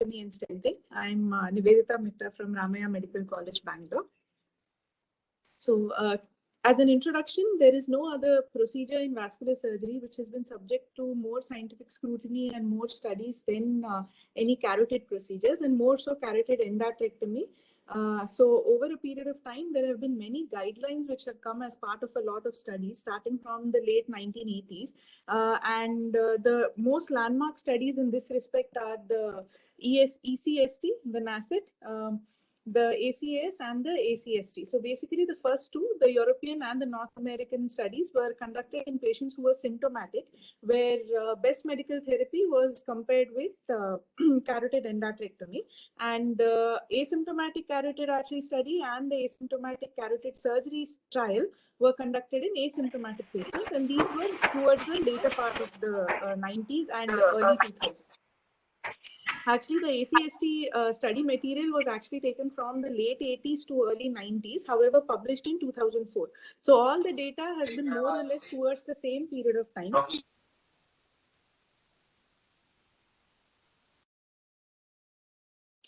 endarterectomy and stenting. I'm Nivedita Mitra from Ramaya Medical College, Bangalore. So as an introduction, there is no other procedure in vascular surgery which has been subject to more scientific scrutiny and more studies than any carotid procedures, and more so carotid endarterectomy. So over a period of time, there have been many guidelines which have come as part of a lot of studies starting from the late 1980s. The most landmark studies in this respect are the ECST, the NACET, the ACAS and the ACST. So basically the first two, the European and the North American studies, were conducted in patients who were symptomatic, where best medical therapy was compared with carotid endarterectomy. And the asymptomatic carotid artery study and the asymptomatic carotid surgery trial were conducted in asymptomatic patients, and these were towards the later part of the 90s and early 2000s. Actually, the ACST study material was actually taken from the late 80s to early 90s, however, published in 2004. So all the data has been more or less towards the same period of time.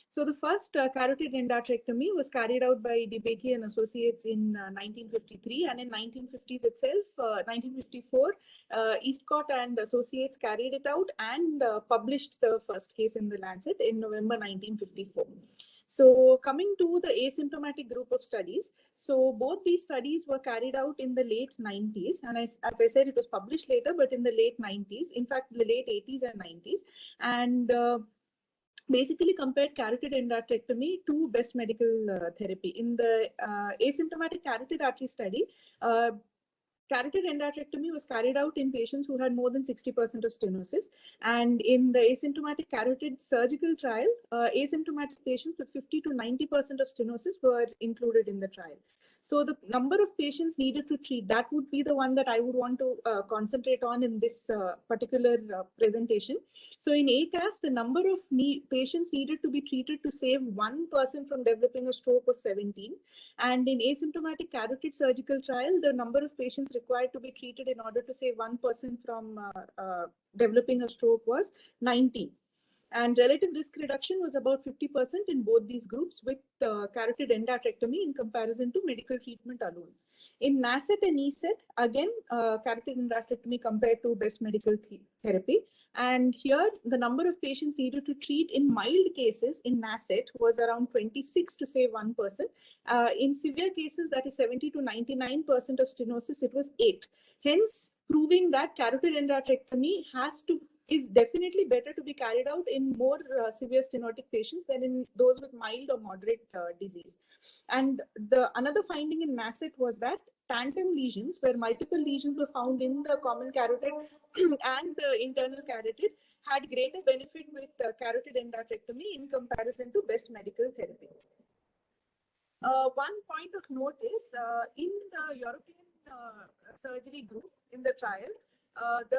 So the first carotid endarterectomy was carried out by DeBakey and Associates in 1953, and in 1950s itself, 1954, Eastcott and Associates carried it out and published the first case in the Lancet in November 1954. So coming to the asymptomatic group of studies, so both these studies were carried out in the late 90s, and as I said, it was published later, but in the late 90s, in fact, the late 80s and 90s, and basically compared carotid endarterectomy to best medical therapy. In the asymptomatic carotid artery study, carotid endarterectomy was carried out in patients who had more than 60% of stenosis. And in the asymptomatic carotid surgical trial, asymptomatic patients with 50 to 90% of stenosis were included in the trial. So the number of patients needed to treat, that would be the one that I would want to concentrate on in this particular presentation. So in ACAS, the number of patients needed to be treated to save one person from developing a stroke was 17. And in asymptomatic carotid surgical trial, the number of patients required to be treated in order to save one person from developing a stroke was 19. And relative risk reduction was about 50% in both these groups with carotid endarterectomy in comparison to medical treatment alone. In NACET and ESET, again, carotid endarterectomy compared to best medical therapy. And here, the number of patients needed to treat in mild cases in NACET was around 26 to save one person. In severe cases, that is 70 to 99% of stenosis, it was 8. Hence, proving that carotid endarterectomy is definitely better to be carried out in more severe stenotic patients than in those with mild or moderate disease. And another finding in NACET was that tandem lesions, where multiple lesions were found in the common carotid and the internal carotid, had greater benefit with carotid endarterectomy in comparison to best medical therapy. One point of note is in the European surgery group in the trial, the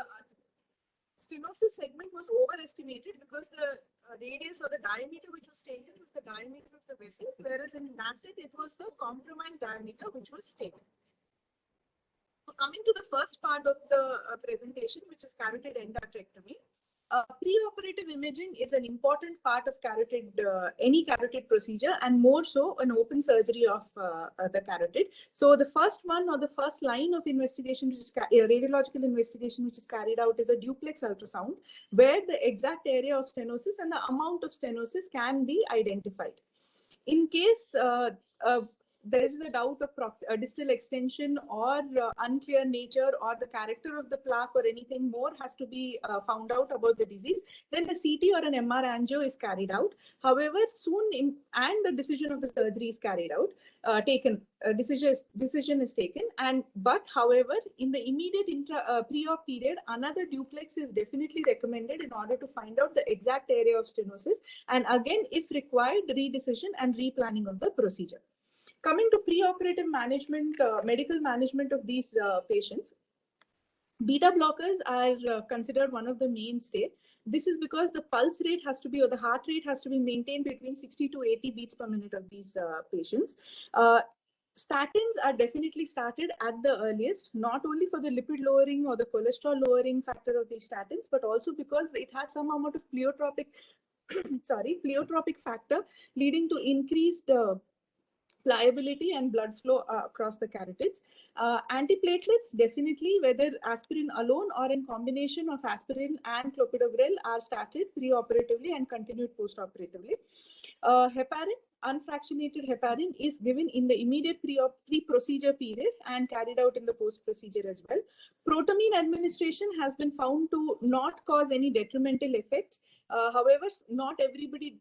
stenosis segment was overestimated because the radius or the diameter which was taken was the diameter of the vessel, whereas in NACET it was the compromised diameter which was taken. So coming to the first part of the presentation, which is carotid endarterectomy. Preoperative imaging is an important part of any carotid procedure, and more so an open surgery of the carotid. So the first one, or the first line of investigation, which is radiological investigation, which is carried out, is a duplex ultrasound, where the exact area of stenosis and the amount of stenosis can be identified. In case there is a doubt of distal extension or unclear nature, or the character of the plaque or anything more has to be found out about the disease, then a CT or an MR angio is carried out. However, and the decision of the surgery is carried out, decision is taken. However, in the immediate pre-op period, another duplex is definitely recommended in order to find out the exact area of stenosis, and again, if required, redecision and replanning of the procedure. Coming to preoperative management, medical management of these patients, beta blockers are considered one of the mainstay. This is because the pulse rate has to be, or the heart rate has to be maintained between 60 to 80 beats per minute of these patients. Statins are definitely started at the earliest, not only for the lipid lowering or the cholesterol lowering factor of these statins, but also because it has some amount of pleiotropic pleiotropic factor, leading to increased pliability and blood flow across the carotids. Antiplatelets, definitely, whether aspirin alone or in combination of aspirin and clopidogrel, are started preoperatively and continued postoperatively. Heparin, unfractionated heparin, is given in the immediate pre-procedure period and carried out in the post-procedure as well. Protamine administration has been found to not cause any detrimental effects. However, not everybody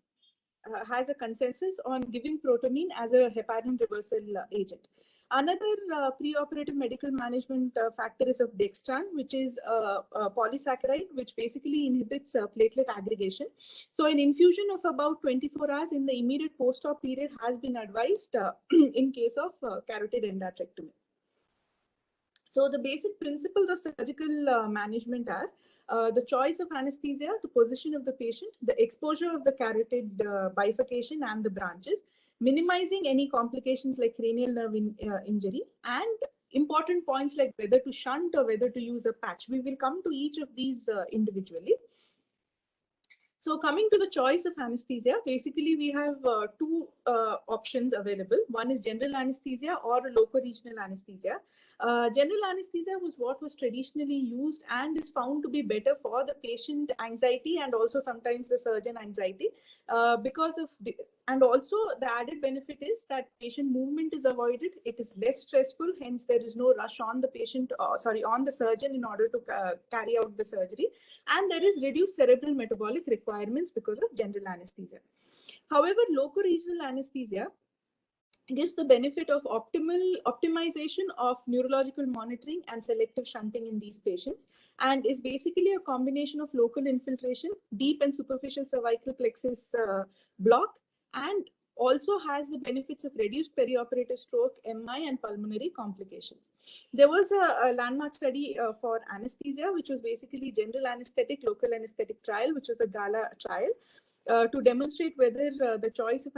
has a consensus on giving protamine as a heparin reversal agent. Another preoperative medical management factor is of dextran, which is a polysaccharide which basically inhibits platelet aggregation. So an infusion of about 24 hours in the immediate post-op period has been advised in case of carotid endarterectomy. So the basic principles of surgical management are the choice of anesthesia, the position of the patient, the exposure of the carotid bifurcation and the branches, minimizing any complications like cranial nerve injury, and important points like whether to shunt or whether to use a patch. We will come to each of these individually. So coming to the choice of anesthesia, basically we have two options available. One is general anesthesia or loco-regional anesthesia. General anesthesia was what was traditionally used and is found to be better for the patient anxiety and also sometimes the surgeon anxiety because of the, and also the added benefit is that patient movement is avoided. It is less stressful. Hence, there is no rush on the patient, on the surgeon in order to carry out the surgery. And there is reduced cerebral metabolic requirements because of general anesthesia. However, loco-regional anesthesia gives the benefit of optimization of neurological monitoring and selective shunting in these patients, and is basically a combination of local infiltration, deep and superficial cervical plexus block, and also has the benefits of reduced perioperative stroke, MI, and pulmonary complications. There was a landmark study for anesthesia, which was basically general anesthetic, local anesthetic trial, which was the GALA trial. To demonstrate whether the choice of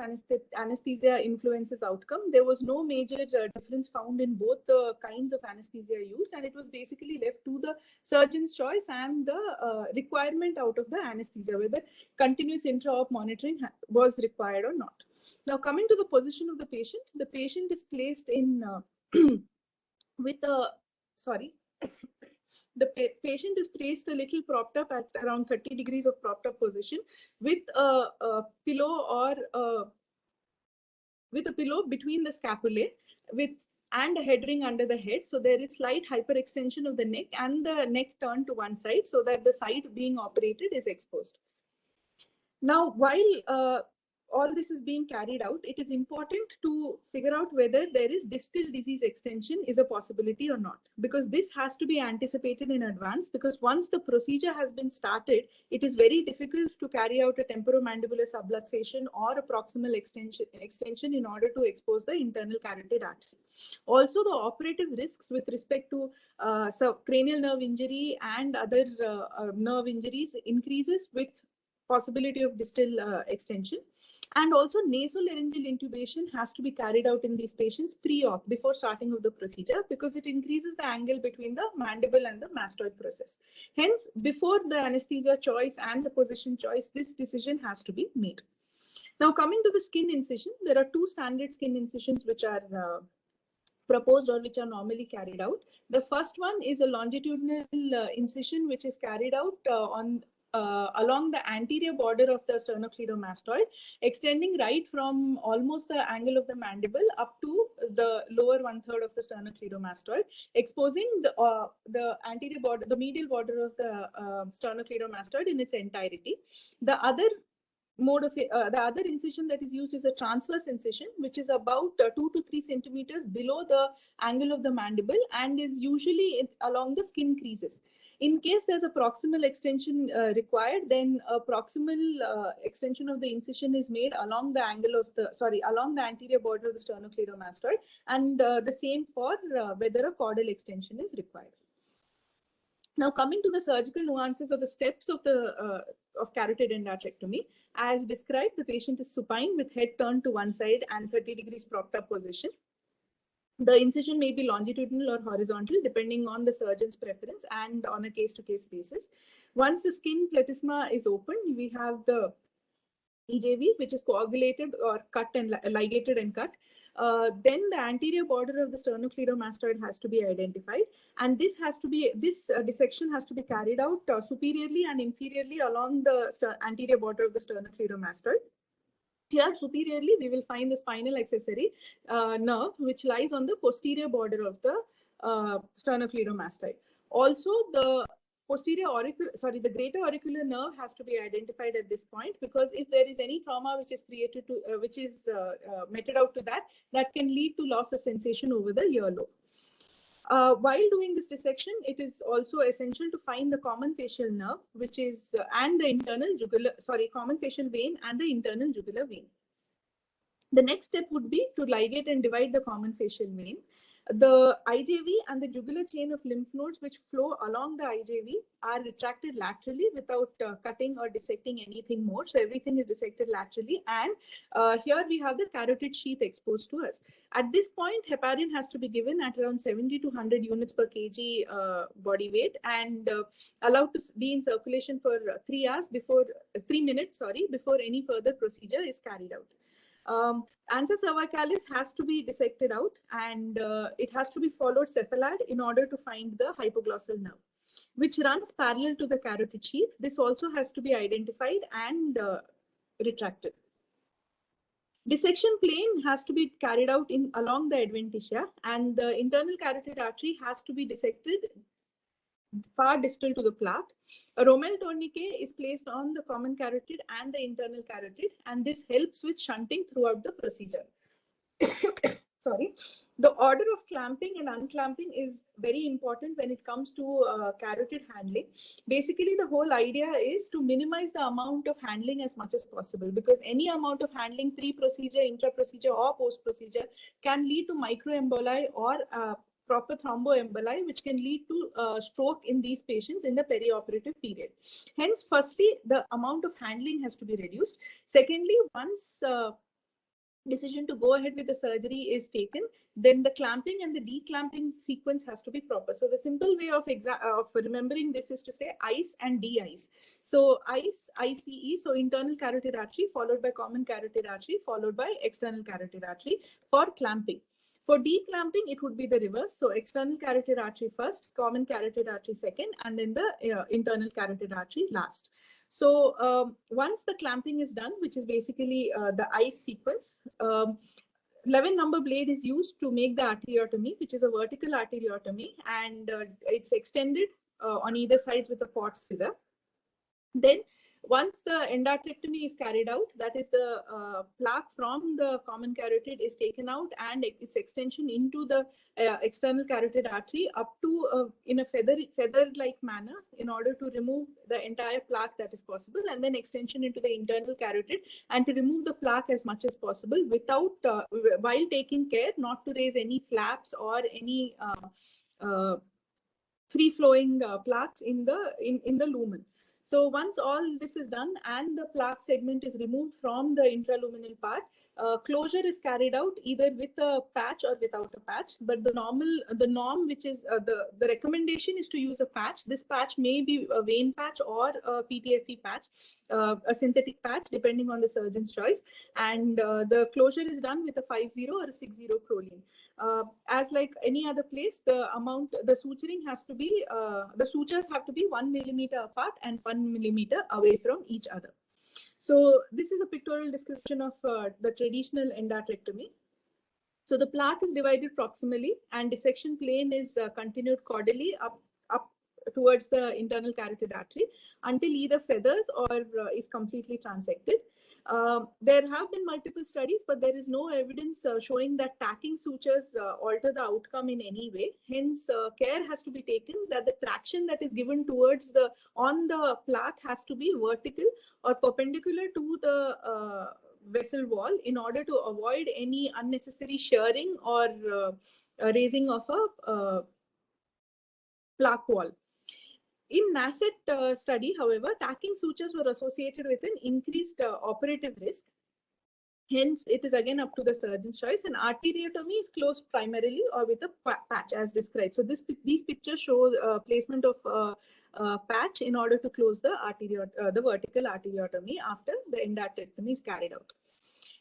anesthesia influences outcome. There was no major difference found in both the kinds of anesthesia used, and it was basically left to the surgeon's choice and the requirement out of the anesthesia, whether continuous intra-op monitoring was required or not. Now, coming to the position of the patient is placed in with a, the patient is placed a little propped up at around 30 degrees of propped up position with a pillow or with a pillow between the scapulae and a head ring under the head. So there is slight hyperextension of the neck and the neck turned to one side so that the side being operated is exposed. Now, while all this is being carried out, it is important to figure out whether there is distal disease extension is a possibility or not, because this has to be anticipated in advance, because once the procedure has been started, it is very difficult to carry out a temporomandibular subluxation or a proximal extension in order to expose the internal carotid artery. Also, the operative risks with respect to cranial nerve injury and other nerve injuries increases with possibility of distal extension. And also nasolaryngal intubation has to be carried out in these patients pre-op, before starting of the procedure, because it increases the angle between the mandible and the mastoid process. Hence, before the anesthesia choice and the position choice, this decision has to be made. Now, coming to the skin incision, there are two standard skin incisions which are proposed or which are normally carried out. The first one is a longitudinal incision which is carried out along the anterior border of the sternocleidomastoid, extending right from almost the angle of the mandible up to the lower 1/3 of the sternocleidomastoid, exposing the anterior border, the medial border of the sternocleidomastoid in its entirety. The other mode of the other incision that is used is a transverse incision, which is about 2 to 3 centimeters below the angle of the mandible and is usually along the skin creases. In case there's a proximal extension required, then a proximal extension of the incision is made along the angle of the, along the anterior border of the sternocleidomastoid, and the same for whether a caudal extension is required. Now, coming to the surgical nuances of the steps of the of carotid endarterectomy, as described, the patient is supine with head turned to one side and 30 degrees propped up position. The incision may be longitudinal or horizontal, depending on the surgeon's preference and on a case-to-case basis. Once the skin platysma is opened, we have the EJV, which is coagulated or cut and ligated and cut. Then the anterior border of the sternocleidomastoid has to be identified, and this dissection has to be carried out superiorly and inferiorly along the anterior border of the sternocleidomastoid. Here, superiorly, we will find the spinal accessory nerve, which lies on the posterior border of the sternocleidomastoid. Also, the the greater auricular nerve has to be identified at this point, because if there is any trauma which is created to, meted out to that, that can lead to loss of sensation over the earlobe. While doing this dissection, it is also essential to find the common facial nerve, which is and the internal jugular, common facial vein and the internal jugular vein. The next step would be to ligate and divide the common facial vein. The IJV and the jugular chain of lymph nodes which flow along the IJV are retracted laterally without cutting or dissecting anything more. So everything is dissected laterally, and here we have the carotid sheath exposed to us. At this point, heparin has to be given at around 70 to 100 units per kg body weight, and allowed to be in circulation for 3 minutes before any further procedure is carried out. Ansa cervicalis has to be dissected out, and it has to be followed cephalad in order to find the hypoglossal nerve, which runs parallel to the carotid sheath. This also has to be identified and retracted. Dissection plane has to be carried out along the adventitia, and the internal carotid artery has to be dissected far distal to the plaque. A Rommel tourniquet is placed on the common carotid and the internal carotid, and this helps with shunting throughout the procedure. The order of clamping and unclamping is very important when it comes to carotid handling. Basically, the whole idea is to minimize the amount of handling as much as possible, because any amount of handling pre-procedure, intra-procedure, or post-procedure can lead to microemboli or proper thromboemboli, which can lead to stroke in these patients in the perioperative period. Hence, firstly, the amount of handling has to be reduced. Secondly, once decision to go ahead with the surgery is taken, then the clamping and the declamping sequence has to be proper. So the simple way of remembering this is to say ICE and DICE. So ICE, ICE, so internal carotid artery followed by common carotid artery followed by external carotid artery for clamping. For declamping, it would be the reverse. So external carotid artery first, common carotid artery second, and then the internal carotid artery last. So once the clamping is done, which is basically the ICE sequence, 11 number blade is used to make the arteriotomy, which is a vertical arteriotomy, and it's extended on either sides with a Fort scissor. Then once the endarterectomy is carried out, that is the plaque from the common carotid is taken out and its extension into the external carotid artery up to in a feather-like manner in order to remove the entire plaque that is possible, and then extension into the internal carotid, and to remove the plaque as much as possible without while taking care not to raise any flaps or any free-flowing plaques in the lumen. So once all this is done and the plaque segment is removed from the intraluminal part, closure is carried out either with a patch or without a patch. But the norm, which is the recommendation is to use a patch. This patch may be a vein patch or a PTFE patch, a synthetic patch, depending on the surgeon's choice. And the closure is done with a 5-0 or a 6-0 Crolene. As like any other place, the suturing has to be, the sutures have to be 1 millimeter apart and 1 millimeter away from each other. So this is a pictorial description of the traditional endarterectomy. So the plaque is divided proximally and dissection plane is continued caudally up towards the internal carotid artery until either feathers or is completely transected. There have been multiple studies, but there is no evidence showing that tacking sutures alter the outcome in any way. Hence, care has to be taken that the traction that is given towards on the plaque has to be vertical or perpendicular to the vessel wall in order to avoid any unnecessary shearing or raising of a plaque wall. In NASCET study, however, tacking sutures were associated with an increased operative risk. Hence, it is again up to the surgeon's choice, and arteriotomy is closed primarily or with a patch as described. So these pictures show placement of patch in order to close the vertical arteriotomy after the endarterectomy is carried out.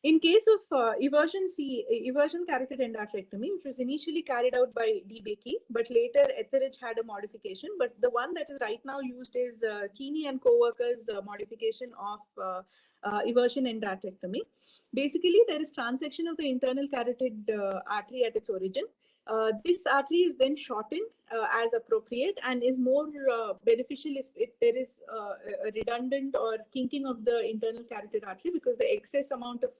In case of eversion carotid endarterectomy, which was initially carried out by DeBakey, but later Etheridge had a modification. But the one that is right now used is Keeney and co-workers' modification of eversion endarterectomy. Basically, there is transection of the internal carotid artery at its origin. This artery is then shortened as appropriate and is more beneficial if there is a redundant or kinking of the internal carotid artery, because the excess amount of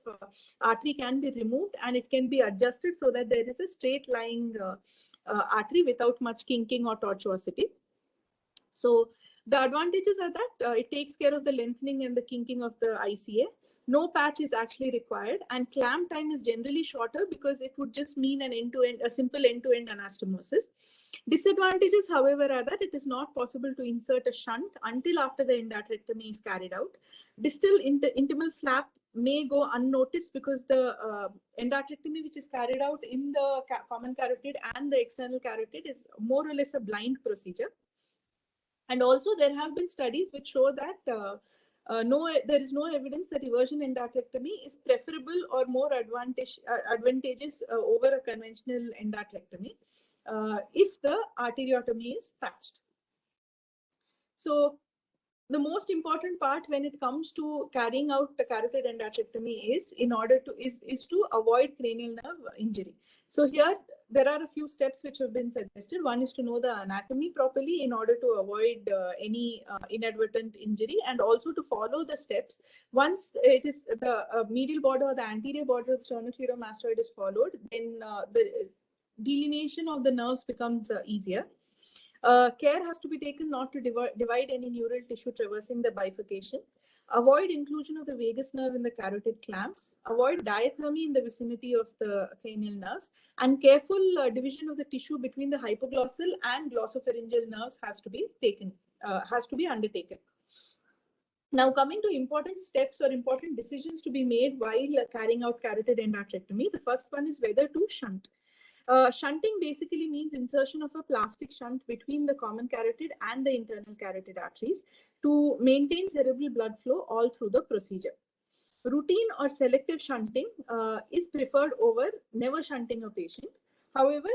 artery can be removed and it can be adjusted so that there is a straight lying artery without much kinking or tortuosity. So the advantages are that it takes care of the lengthening and the kinking of the ICA. No patch is actually required, and clamp time is generally shorter because it would just mean a simple end-to-end anastomosis. Disadvantages, however, are that it is not possible to insert a shunt until after the endarterectomy is carried out. Distal intimal flap may go unnoticed because the endarterectomy which is carried out in the common carotid and the external carotid is more or less a blind procedure. And also there have been studies which show that there is no evidence that eversion endarterectomy is preferable or more advantageous over a conventional endarterectomy if the arteriotomy is patched. So the most important part when it comes to carrying out the carotid endarterectomy is to avoid cranial nerve injury. So here there are a few steps which have been suggested. One is to know the anatomy properly in order to avoid any inadvertent injury, and also to follow the steps. Once it is the medial border or the anterior border of sternocleidomastoid is followed, then the delineation of the nerves becomes easier. Care has to be taken not to divide any neural tissue traversing the bifurcation. Avoid inclusion of the vagus nerve in the carotid clamps. Avoid diathermy in the vicinity of the cranial nerves. And careful division of the tissue between the hypoglossal and glossopharyngeal nerves has to be undertaken. Now, coming to important steps or important decisions to be made while carrying out carotid endarterectomy, the first one is whether to shunt. Shunting basically means insertion of a plastic shunt between the common carotid and the internal carotid arteries to maintain cerebral blood flow all through the procedure. Routine or selective shunting is preferred over never shunting a patient. However,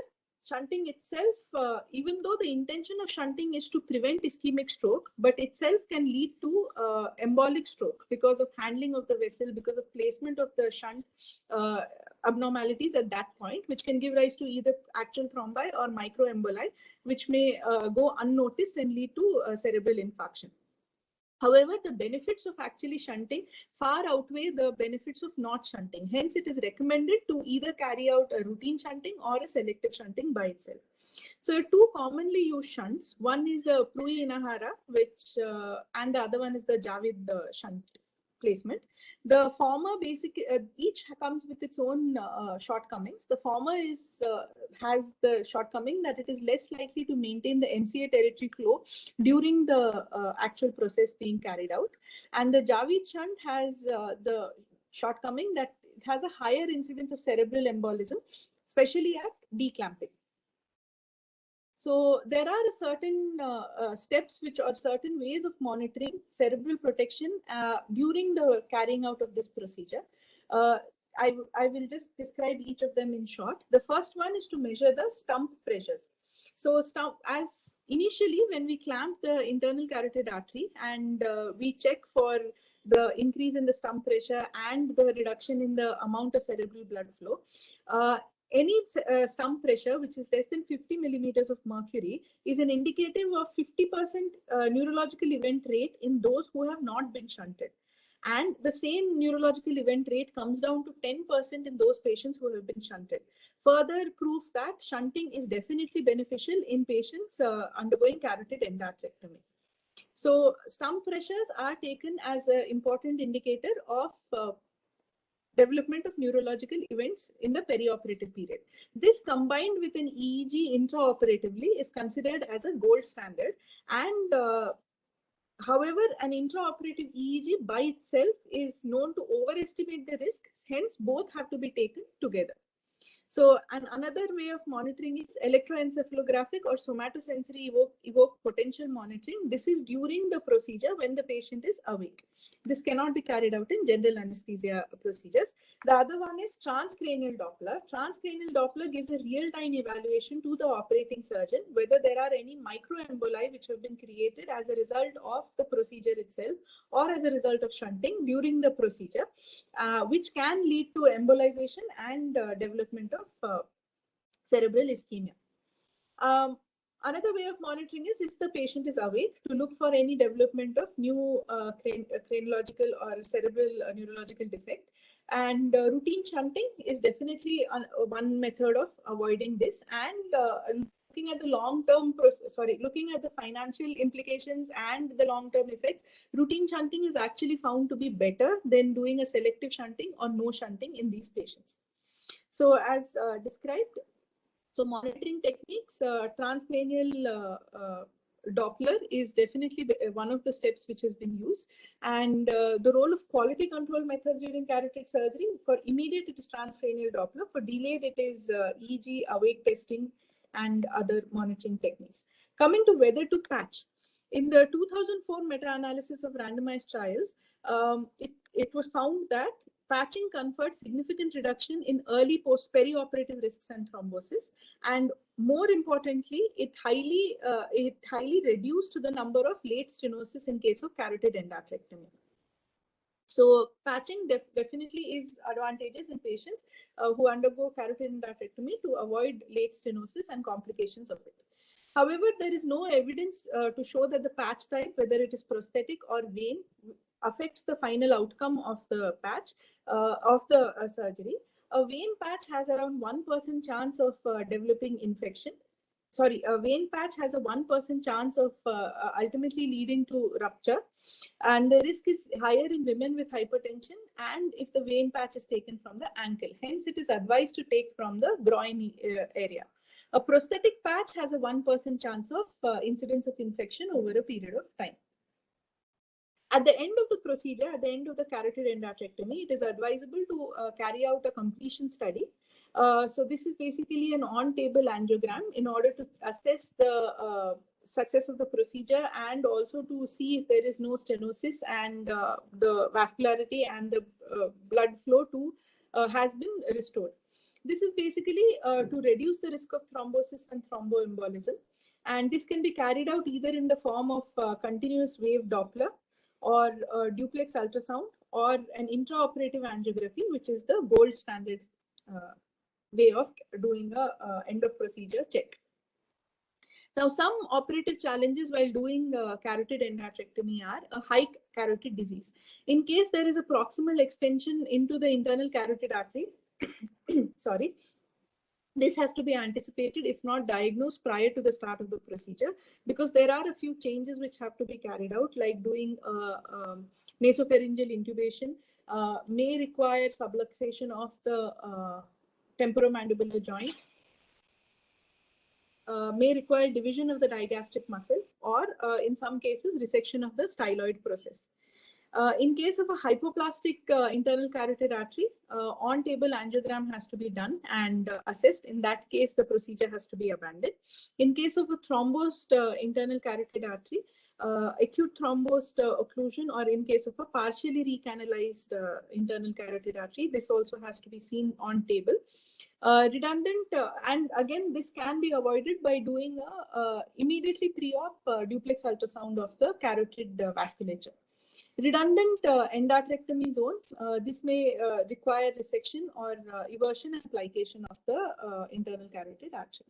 shunting itself, even though the intention of shunting is to prevent ischemic stroke, but itself can lead to embolic stroke because of handling of the vessel, because of placement of the shunt abnormalities at that point, which can give rise to either actual thrombi or microemboli, which may go unnoticed and lead to cerebral infarction. However, the benefits of actually shunting far outweigh the benefits of not shunting. Hence, it is recommended to either carry out a routine shunting or a selective shunting by itself. So, two commonly used shunts. One is a Plui Inahara, and the other one is the Javid shunt placement. The former each comes with its own shortcomings. The former has the shortcoming that it is less likely to maintain the MCA territory flow during the actual process being carried out. And the Javid shunt has the shortcoming that it has a higher incidence of cerebral embolism, especially at declamping. So there are certain steps which are certain ways of monitoring cerebral protection during the carrying out of this procedure. I will just describe each of them in short. The first one is to measure the stump pressures. So as initially when we clamp the internal carotid artery and we check for the increase in the stump pressure and the reduction in the amount of cerebral blood flow, any stump pressure which is less than 50 millimeters of mercury is an indicative of 50% neurological event rate in those who have not been shunted. And the same neurological event rate comes down to 10% in those patients who have been shunted. Further proof that shunting is definitely beneficial in patients undergoing carotid endarterectomy. So stump pressures are taken as an important indicator of development of neurological events in the perioperative period. This combined with an EEG intraoperatively is considered as a gold standard. And however, an intraoperative EEG by itself is known to overestimate the risk. Hence, both have to be taken together. So, and another way of monitoring is electroencephalographic or somatosensory evoke potential monitoring. This is during the procedure when the patient is awake. This cannot be carried out in general anesthesia procedures. The other one is transcranial Doppler. Transcranial Doppler gives a real-time evaluation to the operating surgeon whether there are any microemboli which have been created as a result of the procedure itself or as a result of shunting during the procedure, which can lead to embolization and development of cerebral ischemia. Another way of monitoring is if the patient is awake, to look for any development of new craniological or cerebral neurological defect. And routine shunting is definitely one method of avoiding this. And looking at the long-term, looking at the financial implications and the long-term effects, routine shunting is actually found to be better than doing a selective shunting or no shunting in these patients. So as described, so monitoring techniques, transcranial Doppler is definitely one of the steps which has been used. And the role of quality control methods during carotid surgery, for immediate it is transcranial Doppler, for delayed it is EEG, awake testing, and other monitoring techniques. Coming to whether to patch. In the 2004 meta-analysis of randomized trials, it was found that patching conferred significant reduction in early perioperative risks and thrombosis, and more importantly, it highly reduced the number of late stenosis in case of carotid endarterectomy. So patching definitely is advantageous in patients who undergo carotid endarterectomy to avoid late stenosis and complications of it. However, there is no evidence to show that the patch type, whether it is prosthetic or vein, affects the final outcome of the patch of the surgery. A vein patch has around 1% chance of developing infection. Sorry, a vein patch has a 1% chance of ultimately leading to rupture, and the risk is higher in women with hypertension and if the vein patch is taken from the ankle. Hence, it is advised to take from the groin area. A prosthetic patch has a 1% chance of incidence of infection over a period of time. At the end of the procedure, at the end of the carotid endarterectomy, it is advisable to carry out a completion study. So this is basically an on-table angiogram in order to assess the success of the procedure and also to see if there is no stenosis and the vascularity and the blood flow has been restored. This is basically to reduce the risk of thrombosis and thromboembolism. And this can be carried out either in the form of continuous wave Doppler or duplex ultrasound or an intraoperative angiography, which is the gold standard way of doing a end of procedure check. Now, some operative challenges while doing carotid endarterectomy are a high carotid disease. In case there is a proximal extension into the internal carotid artery, sorry, this has to be anticipated if not diagnosed prior to the start of the procedure, because there are a few changes which have to be carried out, like doing nasopharyngeal intubation, may require subluxation of the temporomandibular joint, may require division of the digastric muscle, or in some cases resection of the styloid process. In case of a hypoplastic internal carotid artery, on-table angiogram has to be done and assessed. In that case, the procedure has to be abandoned. In case of a thrombosed internal carotid artery, acute thrombosed occlusion, or in case of a partially recanalized internal carotid artery, this also has to be seen on table. Redundant, and again, this can be avoided by doing a immediately pre-op duplex ultrasound of the carotid vasculature. Redundant endarterectomy zone, this may require resection or eversion and plication of the internal carotid artery.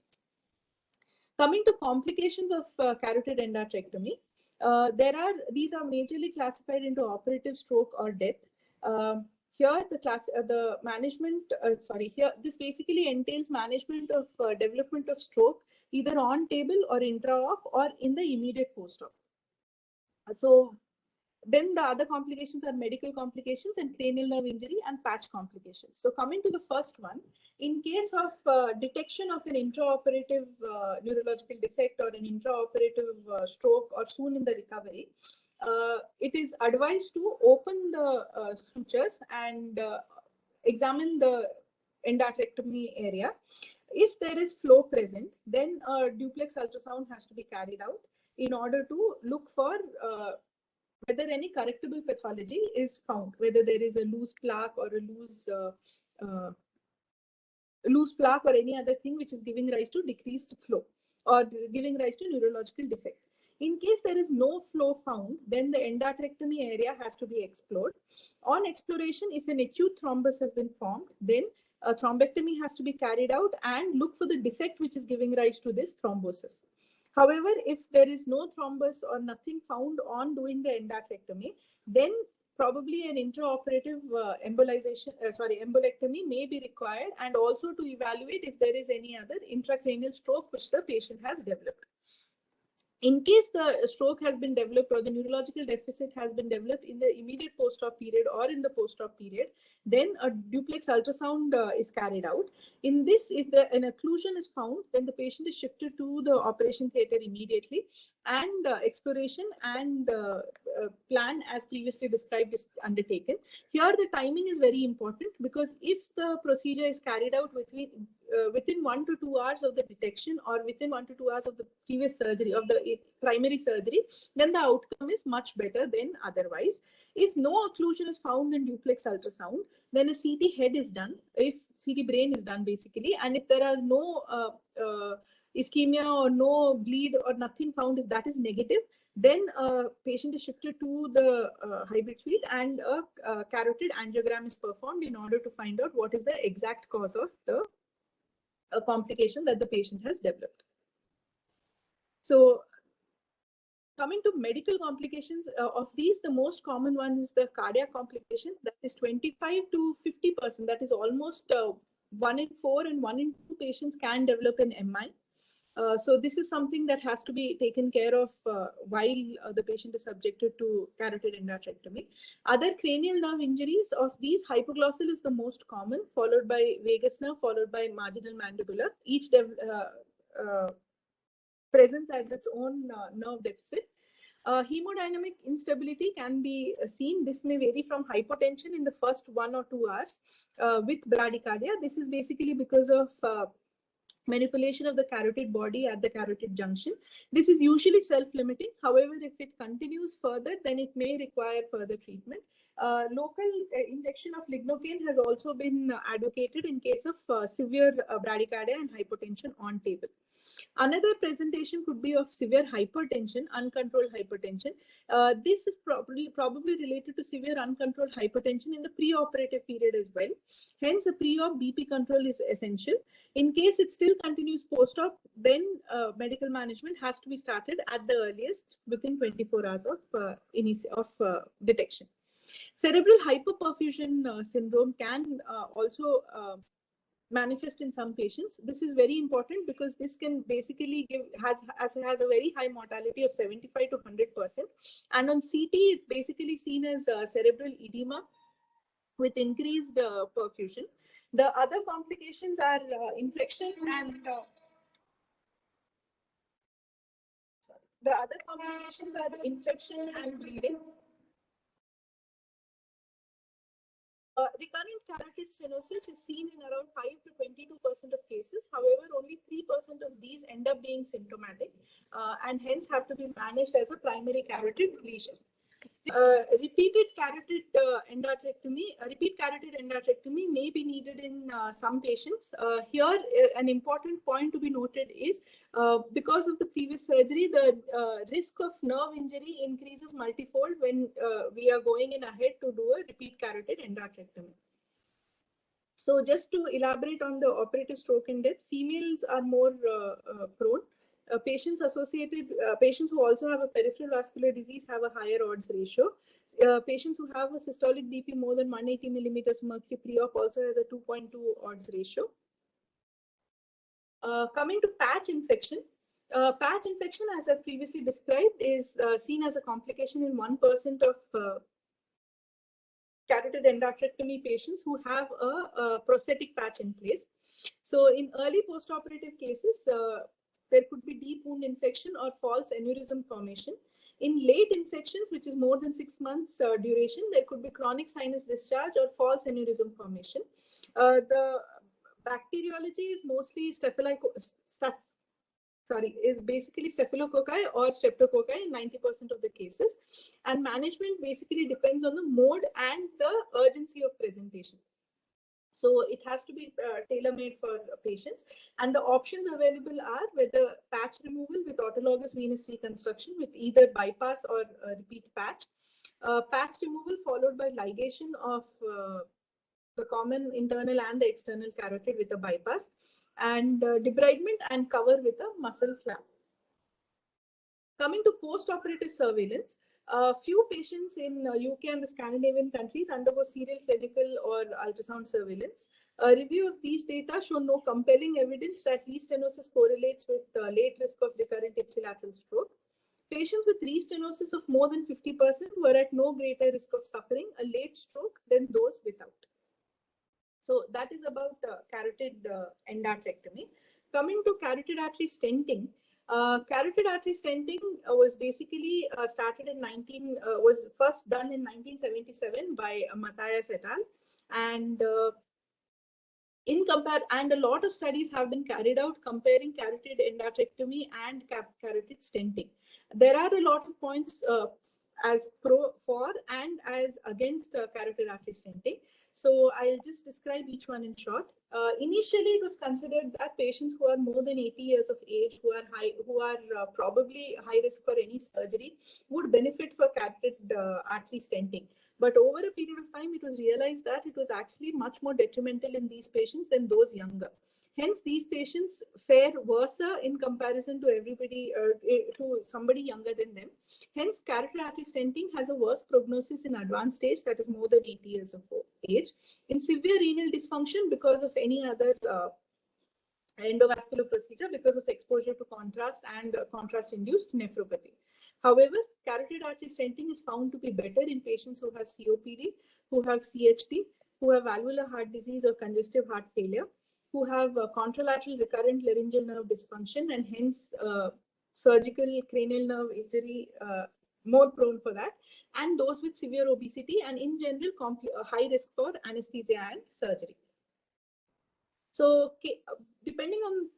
Coming to complications of carotid endarterectomy, these are majorly classified into operative stroke or death. Here, the management, here this basically entails management of development of stroke either on table or intra-op or in the immediate post-op. So then the other complications are medical complications and cranial nerve injury and patch complications. So coming to the first one, in case of detection of an intraoperative neurological defect or an intraoperative stroke or soon in the recovery, it is advised to open the sutures and examine the endarterectomy area. If there is flow present, then a duplex ultrasound has to be carried out in order to look for whether any correctable pathology is found, whether there is a loose plaque or a loose plaque or any other thing which is giving rise to decreased flow or giving rise to neurological defect. In case there is no flow found, then the endarterectomy area has to be explored. On exploration, if an acute thrombus has been formed, then a thrombectomy has to be carried out and look for the defect which is giving rise to this thrombosis. However, if there is no thrombus or nothing found on doing the endarterectomy, then probably an intraoperative embolectomy may be required, and also to evaluate if there is any other intracranial stroke which the patient has developed. In case the stroke has been developed or the neurological deficit has been developed in the immediate post-op period or in the post-op period, then a duplex ultrasound is carried out. In this, if an occlusion is found, then the patient is shifted to the operation theatre immediately, and exploration and plan as previously described is undertaken. Here the timing is very important, because if the procedure is carried out within 1 to 2 hours of the detection or within 1 to 2 hours of the previous surgery, of the primary surgery, then the outcome is much better than otherwise. If no occlusion is found in duplex ultrasound, then a CT head is done, if CT brain is done basically, and if there are no ischemia or no bleed or nothing found, if that is negative, then a patient is shifted to the hybrid suite and a carotid angiogram is performed in order to find out what is the exact cause of the complication that the patient has developed. So coming to medical complications, of these, the most common one is the cardiac complication. That is 25 to 50%. That is almost 1 in 4 and 1 in 2 patients can develop an MI. So this is something that has to be taken care of while the patient is subjected to carotid endarterectomy. Other cranial nerve injuries, of these, hypoglossal is the most common, followed by vagus nerve, followed by marginal mandibular. Each presents as its own nerve deficit. Hemodynamic instability can be seen. This may vary from hypotension in the first 1 or 2 hours with bradycardia. This is basically because of manipulation of the carotid body at the carotid junction. This is usually self-limiting. However, if it continues further, then it may require further treatment. Local injection of lignocaine has also been advocated in case of severe bradycardia and hypotension on table. Another presentation could be of severe hypertension, uncontrolled hypertension. This is probably related to severe uncontrolled hypertension in the preoperative period as well. Hence, a pre-op BP control is essential. In case it still continues post-op, then medical management has to be started at the earliest within 24 hours of detection. Cerebral hyperperfusion syndrome can also manifest in some patients. This is very important because this can basically has a very high mortality of 75 to 100%. And on CT, it's basically seen as cerebral edema with increased perfusion. The other complications are infection and bleeding. Recurrent carotid stenosis is seen in around 5 to 22% of cases. However, only 3% of these end up being symptomatic and hence have to be managed as a primary carotid lesion. Repeat carotid endarterectomy may be needed in some patients. Here, an important point to be noted is because of the previous surgery, the risk of nerve injury increases multifold when we are going in ahead to do a repeat carotid endarterectomy. So just to elaborate on the operative stroke and death, females are more prone. Patients who also have a peripheral vascular disease have a higher odds ratio. Patients who have a systolic BP more than 180 millimeters mercury pre-op also has a 2.2 odds ratio. Coming to patch infection. Patch infection, as I previously described, is seen as a complication in 1% of carotid endarterectomy patients who have a prosthetic patch in place. So in early postoperative cases, there could be deep wound infection or false aneurysm formation. In late infections, which is more than 6 months duration, there could be chronic sinus discharge or false aneurysm formation. The bacteriology is mostly is basically staphylococci or streptococci in 90% of the cases. And management basically depends on the mode and the urgency of presentation. So it has to be tailor-made for patients. And the options available are whether patch removal with autologous venous reconstruction with either bypass or repeat patch. Patch removal followed by ligation of the common internal and the external carotid with a bypass, and debridement and cover with a muscle flap. Coming to post-operative surveillance, few patients in UK and the Scandinavian countries undergo serial clinical or ultrasound surveillance. A review of these data show no compelling evidence that restenosis correlates with late risk of recurrent ipsilateral stroke. Patients with restenosis of more than 50% were at no greater risk of suffering a late stroke than those without. So that is about carotid endarterectomy. Coming to carotid artery stenting, carotid artery stenting was basically was first done in 1977 by Matthias et al. And and a lot of studies have been carried out comparing carotid endarterectomy and carotid stenting. There are a lot of points as for and as against carotid artery stenting. So I'll just describe each one in short. Initially, it was considered that patients who are more than 80 years of age, who are probably high risk for any surgery, would benefit for carotid artery stenting. But over a period of time, it was realized that it was actually much more detrimental in these patients than those younger. Hence, these patients fare worse in comparison to everybody, to somebody younger than them. Hence, carotid artery stenting has a worse prognosis in advanced stage, that is more than 80 years of age. In severe renal dysfunction because of any other endovascular procedure, because of exposure to contrast and contrast-induced nephropathy. However, carotid artery stenting is found to be better in patients who have COPD, who have CHD, who have valvular heart disease or congestive heart failure, who have contralateral recurrent laryngeal nerve dysfunction, and hence surgical cranial nerve injury more prone for that, and those with severe obesity, and in general high risk for anesthesia and surgery. So depending on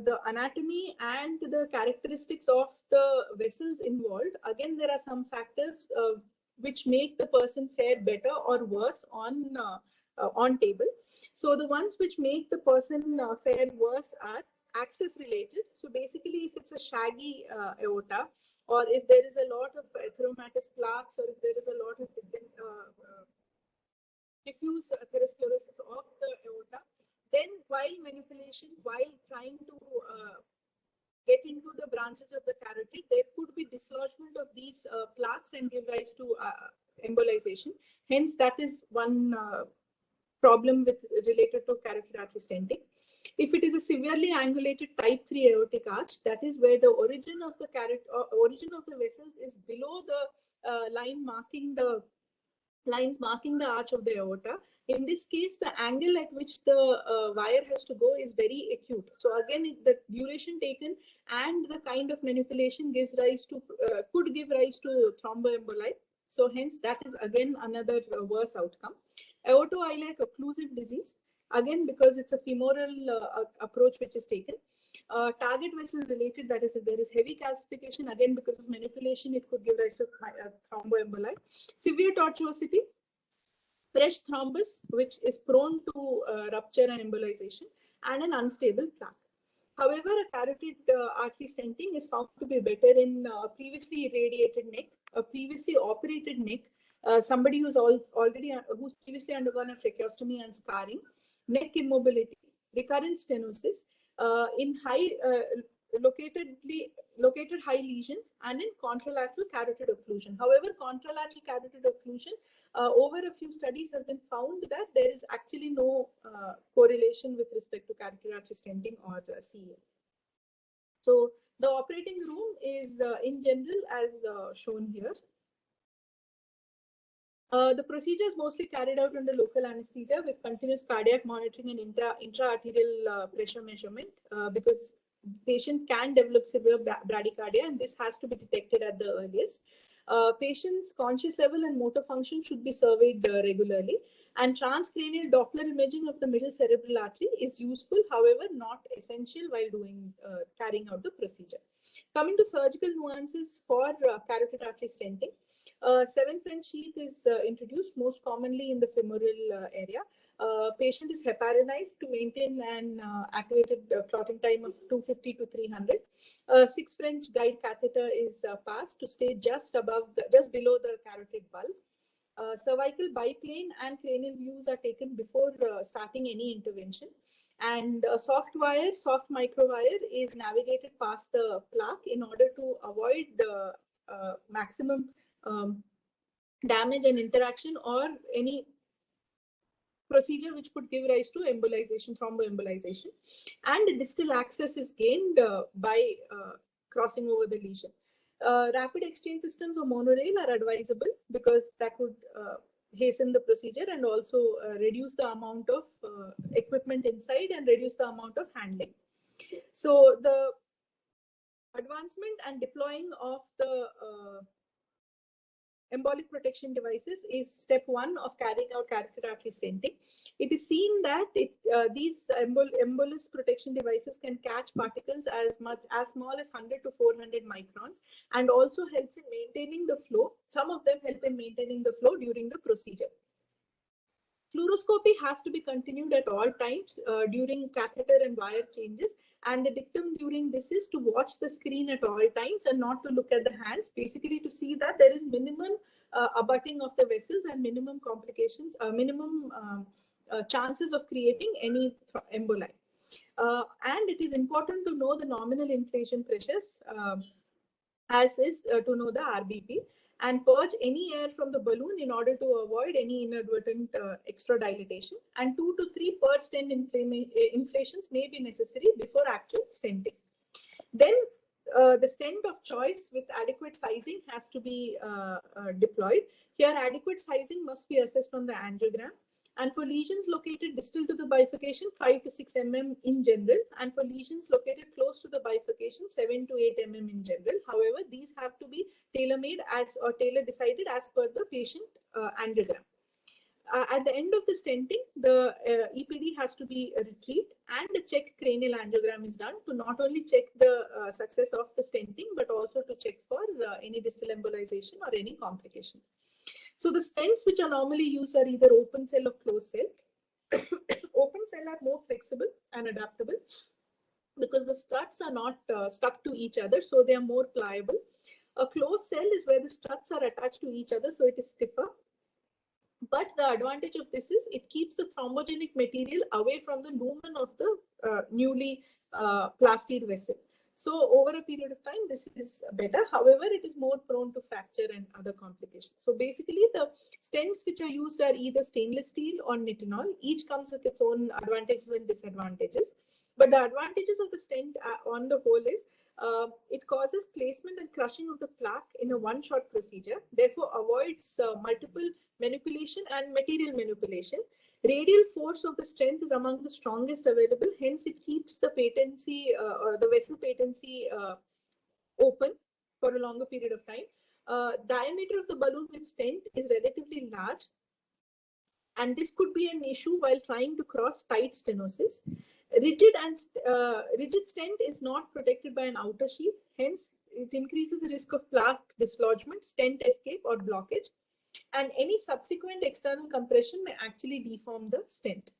the anatomy and the characteristics of the vessels involved, again, there are some factors which make the person fare better or worse on table. So the ones which make the person fare worse are access related. So basically, if it's a shaggy aorta, or if there is a lot of atheromatous plaques, or if there is a lot of diffuse atherosclerosis of the aorta, then while manipulation, while trying to get into the branches of the carotid, there could be dislodgement of these plaques and give rise to embolization. Hence, that is one problem related to carotid artery stenting. If it is a severely angulated type 3 aortic arch, that is where the origin of the origin of the vessels is below the lines marking the arch of the aorta. In this case, the angle at which the wire has to go is very acute. So again, the duration taken and the kind of manipulation gives rise to could give rise to thromboemboli. So hence, that is again another worse outcome. Aortoiliac occlusive disease, again because it's a femoral approach which is taken. Target vessel related, that is, if there is heavy calcification, again because of manipulation, it could give rise to thromboemboli. Severe tortuosity, fresh thrombus, which is prone to rupture and embolization, and an unstable plaque. However, a carotid artery stenting is found to be better in previously irradiated neck, a previously operated neck, somebody who's who's previously undergone a tracheostomy and scarring, neck immobility, recurrent stenosis, in located high lesions, and in contralateral carotid occlusion. However, contralateral carotid occlusion, over a few studies has been found that there is actually no correlation with respect to carotid artery stenting or CEA. So the operating room is in general as shown here. The procedure is mostly carried out under local anesthesia with continuous cardiac monitoring and intra-arterial pressure measurement because patient can develop severe bradycardia, and this has to be detected at the earliest. Patient's conscious level and motor function should be surveyed regularly. And transcranial Doppler imaging of the middle cerebral artery is useful, however, not essential while carrying out the procedure. Coming to surgical nuances for carotid artery stenting, 7 French sheath is introduced most commonly in the femoral area. Patient is heparinized to maintain an activated clotting time of 250 to 300. 6 French guide catheter is passed to stay just below the carotid bulb. Cervical biplane and cranial views are taken before starting any intervention. And soft microwire is navigated past the plaque in order to avoid the maximum damage and interaction or any procedure which could give rise to embolization, thromboembolization. And distal access is gained by crossing over the lesion. Rapid exchange systems or monorail are advisable because that would hasten the procedure and also reduce the amount of equipment inside and reduce the amount of handling. So the advancement and deploying of the embolic protection devices is step 1 of carrying out carotid artery stenting. It is seen that these embolus protection devices can catch particles as small as 100 to 400 microns and also helps in maintaining the flow. Some of them help in maintaining the flow during the procedure. Fluoroscopy has to be continued at all times during catheter and wire changes, and the dictum during this is to watch the screen at all times and not to look at the hands, basically to see that there is minimum abutting of the vessels and minimum complications, chances of creating any emboli. And it is important to know the nominal inflation pressures as is to know the RBP, and purge any air from the balloon in order to avoid any inadvertent extra dilatation. And 2 to 3 per stent inflations may be necessary before actual stenting. Then the stent of choice with adequate sizing has to be deployed. Here, adequate sizing must be assessed on the angiogram. And for lesions located distal to the bifurcation, 5 to 6 mm in general, and for lesions located close to the bifurcation, 7 to 8 mm in general. However, these have to be tailor-made or tailor-decided as per the patient angiogram. At the end of the stenting, the EPD has to be retrieved and a check cranial angiogram is done to not only check the success of the stenting, but also to check for any distal embolization or any complications. So the stents which are normally used are either open cell or closed cell. Open cell are more flexible and adaptable because the struts are not stuck to each other, so they are more pliable. A closed cell is where the struts are attached to each other, so it is stiffer. But the advantage of this is it keeps the thrombogenic material away from the lumen of the newly plastied vessel. So over a period of time, this is better. However, it is more prone to fracture and other complications. So basically, the stents which are used are either stainless steel or nitinol. Each comes with its own advantages and disadvantages. But the advantages of the stent on the whole is it causes placement and crushing of the plaque in a one-shot procedure, therefore avoids multiple manipulation and material manipulation. Radial force of the stent is among the strongest available, hence it keeps the patency or the vessel patency open for a longer period of time. Diameter of the balloon with stent is relatively large, and this could be an issue while trying to cross tight stenosis. Rigid stent is not protected by an outer sheath, hence it increases the risk of plaque dislodgement, stent escape or blockage, and any subsequent external compression may actually deform the stent.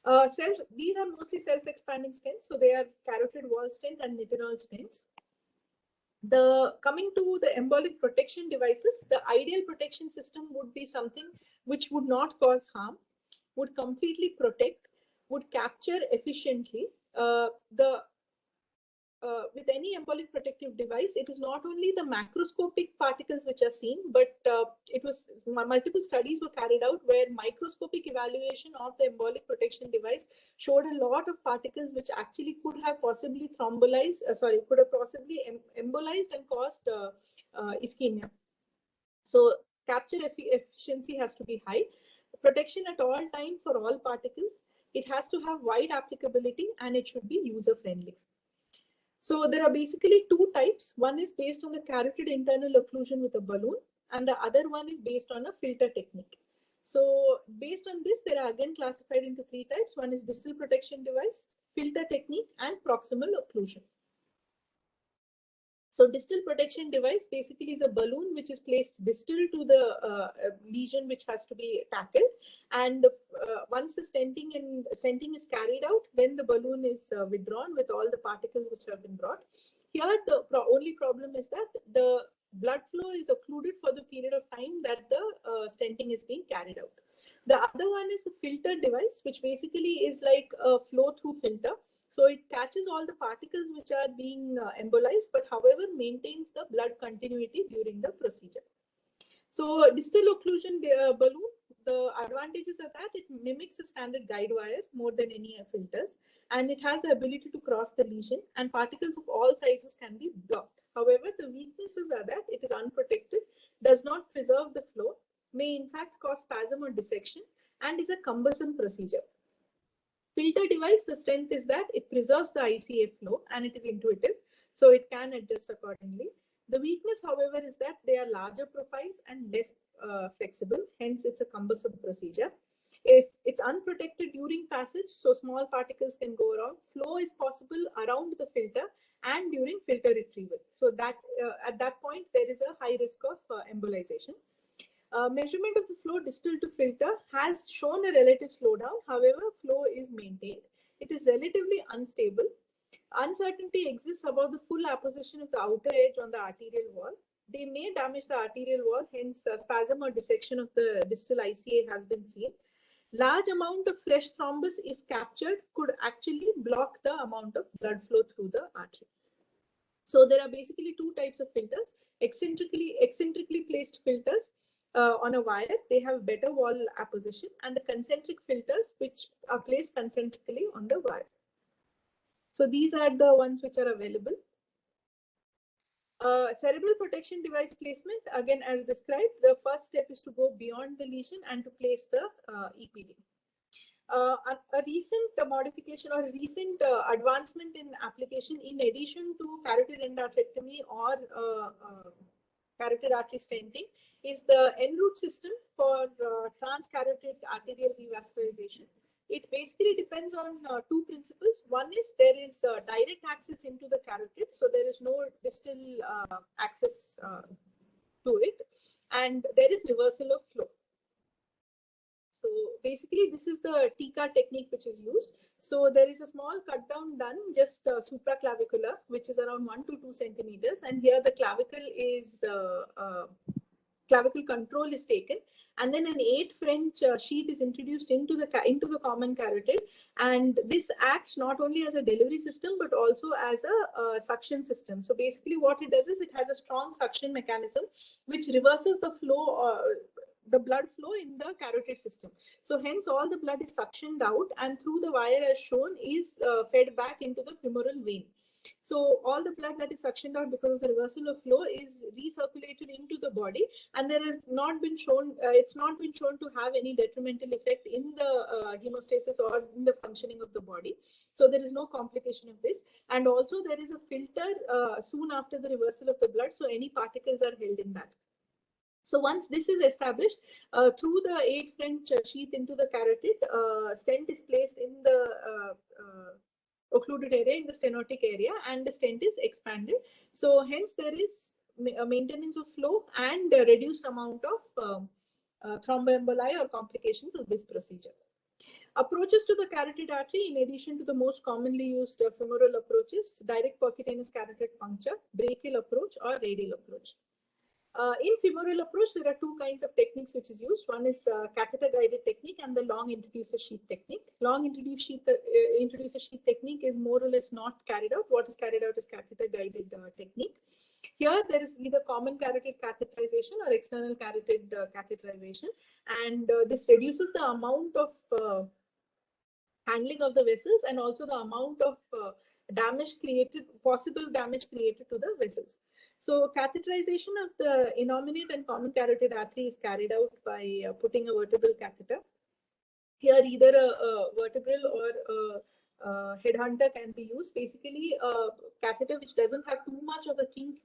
These are mostly self-expanding stents, so they are carotid wall stent and nitinol stents. Coming to the embolic protection devices, the ideal protection system would be something which would not cause harm, would completely protect, would capture efficiently. With any embolic protective device, it is not only the macroscopic particles which are seen, but multiple studies were carried out where microscopic evaluation of the embolic protection device showed a lot of particles which actually could have possibly embolized and caused ischemia. So capture efficiency has to be high. Protection at all time for all particles. It has to have wide applicability and it should be user-friendly. So there are basically two types. One is based on the carotid internal occlusion with a balloon, and the other one is based on a filter technique. So based on this, they are again classified into three types. One is distal protection device, filter technique, and proximal occlusion. So distal protection device basically is a balloon which is placed distal to the lesion which has to be tackled, and once the stenting is carried out, then the balloon is withdrawn with all the particles which have been brought. Here the only problem is that the blood flow is occluded for the period of time that the stenting is being carried out. The other one is the filter device, which basically is like a flow through filter. So it catches all the particles which are being embolized, but however maintains the blood continuity during the procedure. So distal occlusion balloon, the advantages are that it mimics a standard guide wire more than any filters, and it has the ability to cross the lesion, and particles of all sizes can be blocked. However, the weaknesses are that it is unprotected, does not preserve the flow, may in fact cause spasm or dissection, and is a cumbersome procedure. Filter device, the strength is that it preserves the ICA flow and it is intuitive, so it can adjust accordingly. The weakness, however, is that they are larger profiles and less flexible, hence it's a cumbersome procedure. If it's unprotected during passage, so small particles can go around. Flow is possible around the filter and during filter retrieval. So that at that point, there is a high risk of embolization. Measurement of the flow distal to filter has shown a relative slowdown. However, flow is maintained. It is relatively unstable. Uncertainty exists about the full apposition of the outer edge on the arterial wall. They may damage the arterial wall, hence spasm or dissection of the distal ICA has been seen. Large amount of fresh thrombus, if captured, could actually block the amount of blood flow through the artery. So there are basically two types of filters: eccentrically placed filters on a wire, they have better wall apposition, and the concentric filters which are placed concentrically on the wire. So these are the ones which are available. Cerebral protection device placement, again as described, the first step is to go beyond the lesion and to place the EPD. A recent modification or a recent advancement in application, in addition to carotid endarterectomy or carotid artery stenting, is the ENROUTE system for transcarotid arterial revascularization. It basically depends on two principles. One is there is direct access into the carotid, so there is no distal access to it, and there is reversal of flow. So basically, this is the TICA technique which is used. So there is a small cut down done just supraclavicular, which is around 1 to 2 centimeters, and here the clavicle is clavicle control is taken, and then an 8 French sheath is introduced into the common carotid, and this acts not only as a delivery system but also as a suction system. So basically, what it does is it has a strong suction mechanism which reverses the flow. The blood flow in the carotid system. So hence all the blood is suctioned out and through the wire as shown is fed back into the femoral vein. So all the blood that is suctioned out because of the reversal of flow is recirculated into the body, and there has not been shown, it's not been shown to have any detrimental effect in the hemostasis or in the functioning of the body. So there is no complication of this. And also there is a filter soon after the reversal of the blood, so any particles are held in that. So once this is established, through the 8 French sheath into the carotid, stent is placed in the occluded area, in the stenotic area, and the stent is expanded. So hence there is a maintenance of flow and a reduced amount of thromboemboli or complications of this procedure. Approaches to the carotid artery, in addition to the most commonly used femoral approaches, direct percutaneous carotid puncture, brachial approach, or radial approach. In femoral approach, there are two kinds of techniques which is used. One is catheter guided technique and the long introducer sheath technique. Long introducer sheath technique is more or less not carried out. What is carried out is catheter guided technique. Here there is either common carotid catheterization or external carotid catheterization, and this reduces the amount of handling of the vessels and also the amount of possible damage created to the vessels. So catheterization of the innominate and common carotid artery is carried out by putting a vertebral catheter. Here either a vertebral or headhunter can be used. Basically, a catheter which doesn't have too much of a kink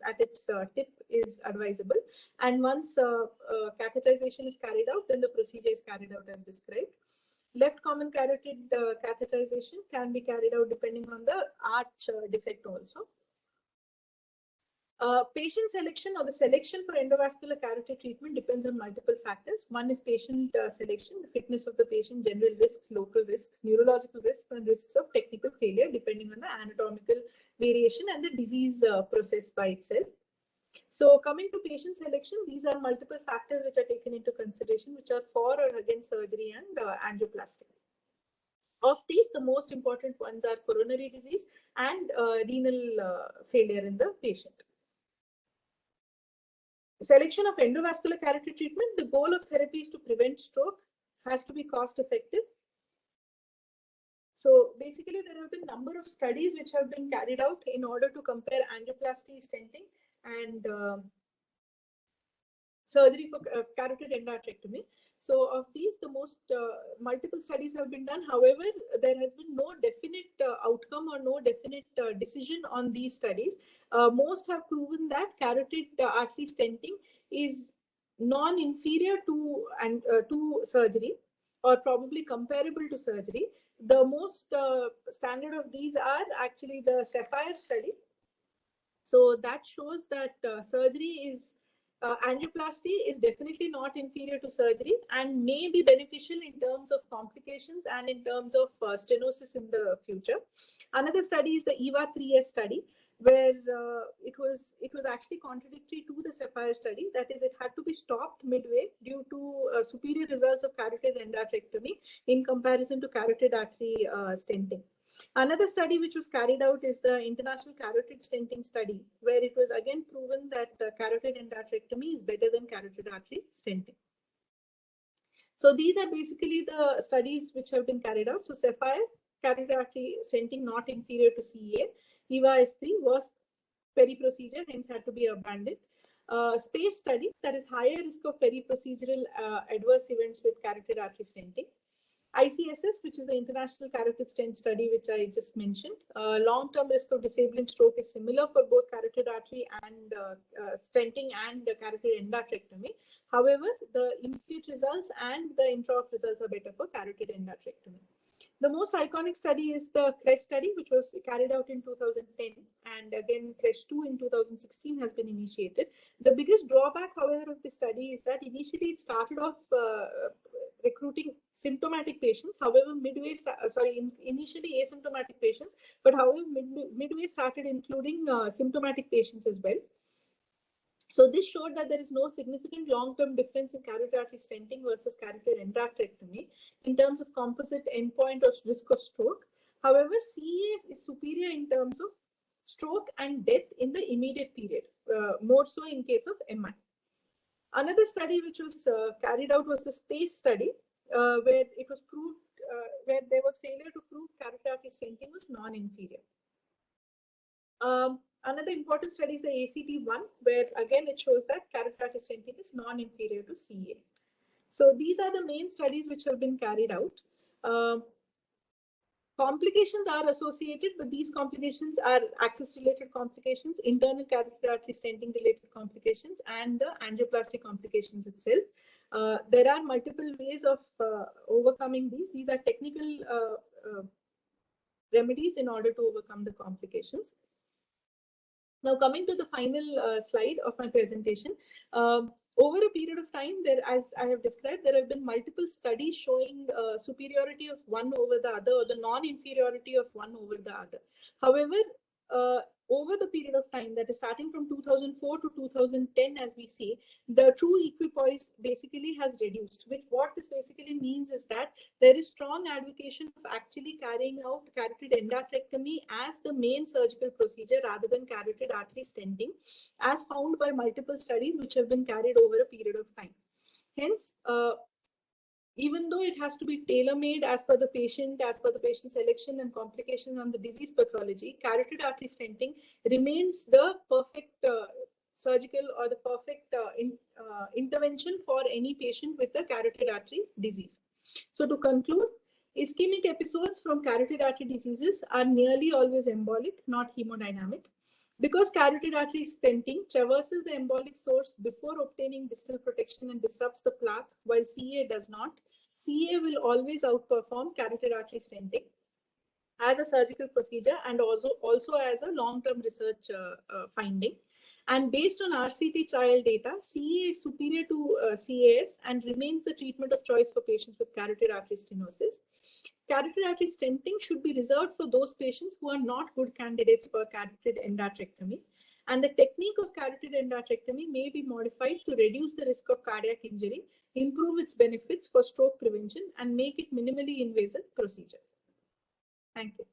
at its tip is advisable. And once catheterization is carried out, then the procedure is carried out as described. Left common carotid catheterization can be carried out depending on the arch defect also. Patient selection or the selection for endovascular carotid treatment depends on multiple factors. One is patient selection, the fitness of the patient, general risks, local risks, neurological risks, and risks of technical failure depending on the anatomical variation and the disease process by itself. So coming to patient selection, these are multiple factors which are taken into consideration, which are for or against surgery and angioplasty. Of these, the most important ones are coronary disease and renal failure in the patient. Selection of endovascular carotid treatment, the goal of therapy is to prevent stroke, has to be cost effective. So basically, there have been a number of studies which have been carried out in order to compare angioplasty, stenting, and surgery for carotid endarterectomy. So of these, the most multiple studies have been done. However, there has been no definite outcome or no definite decision on these studies. Most have proven that carotid artery stenting is non-inferior to surgery, or probably comparable to surgery. The most standard of these are actually the SAPPHIRE study. So that shows that surgery is angioplasty is definitely not inferior to surgery and may be beneficial in terms of complications and in terms of stenosis in the future. Another study is the EVA-3S study, where it was actually contradictory to the SAPPHIRE study. That is, it had to be stopped midway due to superior results of carotid endarterectomy in comparison to carotid artery stenting. Another study which was carried out is the International Carotid Stenting Study, where it was again proven that carotid endarterectomy is better than carotid artery stenting. So these are basically the studies which have been carried out. So SAPPHIRE, carotid artery stenting not inferior to CEA. EVA-S3 was peri-procedure, hence had to be abandoned. SPACE study, that is higher risk of peri-procedural adverse events with carotid artery stenting. ICSS, which is the International Carotid Stent Study, which I just mentioned. Long-term risk of disabling stroke is similar for both carotid artery and stenting and carotid endarterectomy. However, the immediate results and the intra-op results are better for carotid endarterectomy. The most iconic study is the CREST study, which was carried out in 2010, and again CREST-2 in 2016 has been initiated. The biggest drawback, however, of the study is that initially it started off recruiting symptomatic patients. However, initially asymptomatic patients, but however, midway started including symptomatic patients as well. So this showed that there is no significant long-term difference in carotid artery stenting versus carotid endarterectomy in terms of composite endpoint or risk of stroke. However, CEA is superior in terms of stroke and death in the immediate period, more so in case of MI. Another study which was carried out was the SPACE study, where it was proved, where there was failure to prove carotid artery stenting was non-inferior. Another important study is the ACT-1, where again it shows that carotid artery stenting is non-inferior to CEA. So these are the main studies which have been carried out. Complications are associated, but these complications are access-related complications, internal carotid artery stenting-related complications, and the angioplasty complications itself. There are multiple ways of overcoming these. These are technical remedies in order to overcome the complications. Now, coming to the final slide of my presentation, over a period of time, as I have described, there have been multiple studies showing superiority of one over the other, or the non-inferiority of one over the other. However, over the period of time, that is starting from 2004 to 2010, as we see, the true equipoise basically has reduced. What this basically means is that there is strong advocacy of actually carrying out carotid endarterectomy as the main surgical procedure rather than carotid artery stenting, as found by multiple studies which have been carried over a period of time. Hence, even though it has to be tailor-made as per the patient selection and complications on the disease pathology, carotid artery stenting remains the perfect surgical or the perfect intervention for any patient with a carotid artery disease. So to conclude, Ischemic episodes from carotid artery diseases are nearly always embolic, not hemodynamic. Because carotid artery stenting traverses the embolic source before obtaining distal protection and disrupts the plaque, while CA does not, CA will always outperform carotid artery stenting as a surgical procedure and also as a long-term research finding. And based on RCT trial data, CA is superior to CAS and remains the treatment of choice for patients with carotid artery stenosis. Carotid artery stenting should be reserved for those patients who are not good candidates for carotid endarterectomy. And the technique of carotid endarterectomy may be modified to reduce the risk of cardiac injury, improve its benefits for stroke prevention, and make it minimally invasive procedure. Thank you.